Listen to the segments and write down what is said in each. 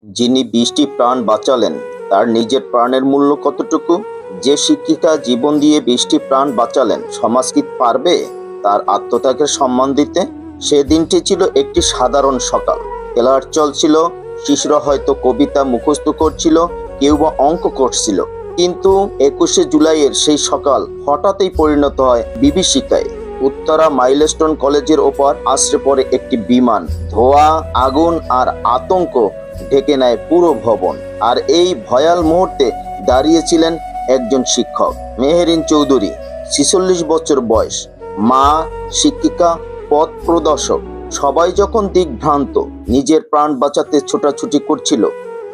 যিনি 20টি প্রাণ বাঁচালেন তার নিজের প্রাণের মূল্য কতটুকু? যে শিক্ষিকা জীবন দিয়ে 20টি প্রাণ বাঁচালেন, সমাজ কি পারবে তার আত্মত্যাগের সম্মান দিতে? সে দিনটি ছিল একটি সাধারণ সকাল। ক্লাস চলছিল, শিশুরা হয়তো কবিতা মুখস্থ করছিল, কেউ বা অঙ্ক করছিল। কিন্তু 21শে জুলাইয়ের সেই সকাল হঠাৎই পরিণত হয় বিভীষিকায়। উত্তরা মাইলস্টোন কলেজের ওপর আছড়ে পড়ে একটি বিমান। ধোঁয়া, আগুন আর আতঙ্ক ঢেকে নেয় পুরো ভবন। আর এই ভয়াল মুহূর্তে দাঁড়িয়েছিলেন একজন শিক্ষক, মেহেরিন চৌধুরী। 46 বছর বয়স, মা, শিক্ষিকা, পথ প্রদর্শক। সবাই যখন দিকভ্রান্ত, নিজের প্রাণ বাঁচাতে ছোটাছুটি করছিল,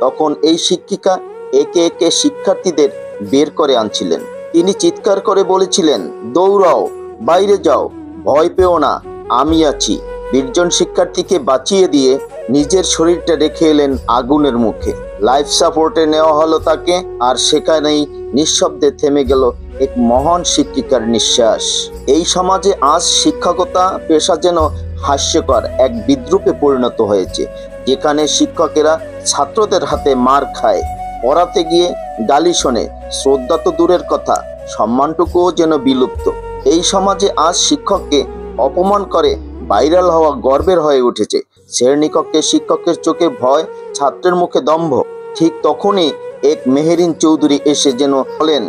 তখন এই শিক্ষিকা একে একে শিক্ষার্থীদের বের করে আনছিলেন। তিনি চিৎকার করে বলেছিলেন, দৌড়াও, বাইরে যাও, ভয় পেও না, আমি আছি। 20 জন শিক্ষার্থীকে বাঁচিয়ে দিয়ে নিজের শরীরটা রেখে এলেন আগুনের মুখে। লাইফ সাপোর্টে নেওয়া হলো তাকে, আর সেখানেই নিঃশব্দে থেমে গেল এক মহান শিক্ষিকার নিঃশ্বাস। এই সমাজে আজ শিক্ষকতা পেশা যেন হাস্যকর এক বিদ্রূপে পরিণত হয়েছে, যেখানে শিক্ষকেরা ছাত্রদের হাতে মার খায়, পড়াতে গিয়ে গালি শোনে, শ্রদ্ধা তো দূরের কথা, সম্মানটুকুও যেন বিলুপ্ত। এই সমাজে আজ শিক্ষককে অপমান করে ভাইরাল হওয়া গর্বের হয়ে উঠেছে। শ্রেণীকক্ষে শিক্ষকের চোখে ভয়, ছাত্রের মুখে দম্ভ। ঠিক তখনই এক মেহেরিন চৌধুরী এসে যেন বলেন,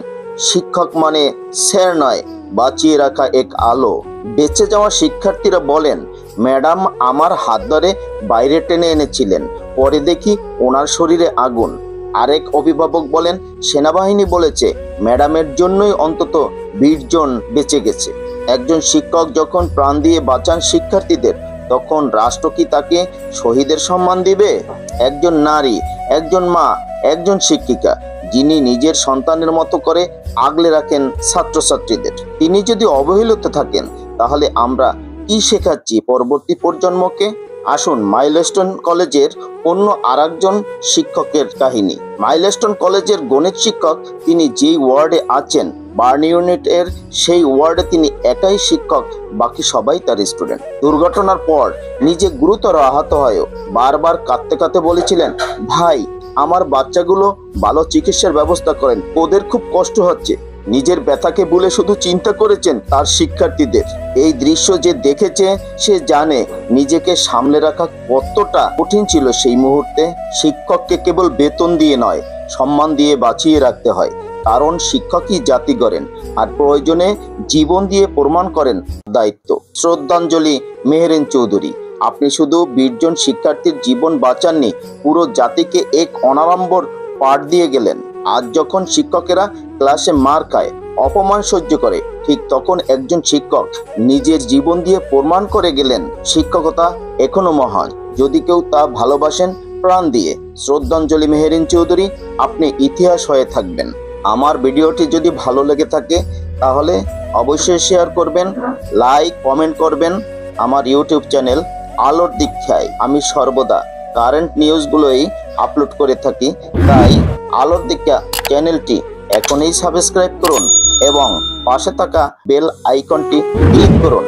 শিক্ষক মানে স্যার নয়, বাঁচিয়ে রাখা এক আলো। বেঁচে যাওয়া শিক্ষার্থীরা বলেন, ম্যাডাম আমার হাত ধরে বাইরে টেনে এনেছিলেন, পরে দেখি ওনার শরীরে আগুন। আরেক অভিভাবক বলেন, সেনাবাহিনী বলেছে ম্যাডামের জন্যই অন্তত 20 জন বেঁচে গেছে। একজন শিক্ষক যখন প্রাণ দিয়ে বাঁচান শিক্ষার্থীদের, তখন রাষ্ট্র কি তাকে শহীদের সম্মান দিবে? একজন নারী, একজন মা, একজন শিক্ষিকা, যিনি নিজের সন্তানের মতো করে আগলে রাখেন ছাত্রছাত্রীদের, তিনি যদি অবহেলিত থাকেন, তাহলে আমরা কি শেখাচ্ছি পরবর্তী প্রজন্মকে? আসুন মাইলস্টোন কলেজের অন্য আরেকজন শিক্ষকের কাহিনী। মাইলস্টোন কলেজের গণিত শিক্ষক, তিনি যেই ওয়ার্ডে আছেন, বার্ন ইউনিট এর, সেই ওয়ার্ডে তিনি একাই শিক্ষক, বাকি সবাই তার স্টুডেন্ট। দুর্ঘটনার পর নিজে গুরুতর আহত হয়েও বারবার কাঁদতে কাঁদতে বলেছিলেন, ভাই আমার বাচ্চাগুলো ভালো চিকিৎসার ব্যবস্থা করেন, ওদের খুব কষ্ট হচ্ছে। নিজের ব্যথাকে ভুলে শুধু চিন্তা করেছেন তার শিক্ষার্থীদের। এই দৃশ্য যে দেখেছে সে জানে নিজেকে সামলে রাখা কতটা কঠিন ছিল সেই মুহূর্তে। শিক্ষককে কেবল বেতন দিয়ে নয়, সম্মান দিয়ে বাঁচিয়ে রাখতে হয়, কারণ শিক্ষকই জাতি গড়েন, আর প্রয়োজনে জীবন দিয়ে প্রমাণ করেন দায়িত্ব। শ্রদ্ধাঞ্জলি মেহেরিন চৌধুরী। আপনি শুধু 20 জন শিক্ষার্থীর জীবন বাঁচাননি, পুরো জাতিকে এক অনাড়ম্বর পাঠ দিয়ে গেলেন। আজ যখন শিক্ষকেরা ক্লাসে মার খায়, অপমান সহ্য করে, ঠিক তখন একজন শিক্ষক নিজের জীবন দিয়ে প্রমাণ করে গেলেন শিক্ষকতা এখনো মহান, যদি কেউ তা ভালোবাসেন প্রাণ দিয়ে। শ্রদ্ধাঞ্জলি মেহেরিন চৌধুরী, আপনি ইতিহাস হয়ে থাকবেন। আমার ভিডিওটি যদি ভালো লেগে থাকে তাহলে অবশ্যই শেয়ার করবেন, লাইক, কমেন্ট করবেন। আমার ইউটিউব চ্যানেল আলোর দীক্ষায় আমি সর্বদা কারেন্ট নিউজগুলোই আপলোড করে থাকি, তাই আলোর দীক্ষা চ্যানেলটি এখনই সাবস্ক্রাইব করুন এবং পাশে থাকা বেল আইকনটি ক্লিক করুন।